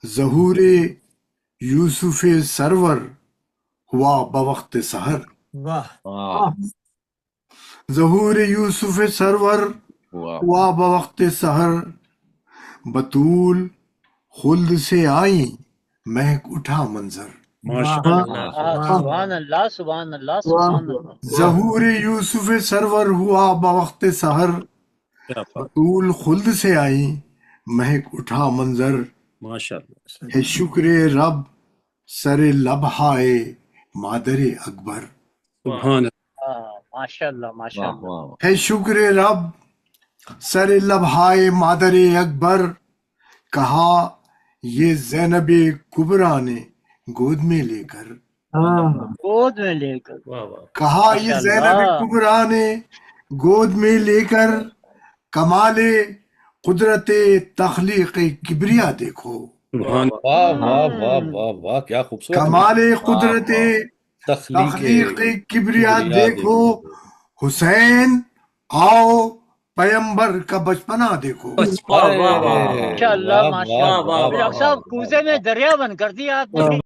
ظہور یوسف سرور ہوا بوقت سحر، واہ واہ ظہور یوسف سرور واہ ہوا بوقت سحر، بطول خلد سے آئیں مہک اٹھا منظر، ماشاء اللہ اللہ سبحان اللہ سبحان اللہ سبحان اللہ ظہور یوسف سرور ہوا بوقت سحر، کیا بات بطول خلد سے آئیں مہک اٹھا منظر، ماشاء اللہ ہے شکر رب سر لبہائے مادر اکبر، سبحان ماشاء اللہ ماشاء واہ اللہ واہ ہے شکر رب سر لبہائے مادر اکبر، کہا یہ زینب کبریٰ نے گود میں لے کر، گود میں لے کر واہ واہ کہا یہ ماشاء زینب اللہ کبریٰ نے گود میں لے کر، کمال قدرت تخلیق کبریا دیکھو، سبحان واہ واہ واہ واہ واہ کیا خوبصورت کمال قدرت تخلیق تخلیق کبریا دیکھو، حسین آؤ پیمبر کا بچپنا دیکھو، ماشاء اللہ ماشاء اللہ واہ، ڈاکٹر صاحب کوزے میں دریا بند کر دیا آپ نے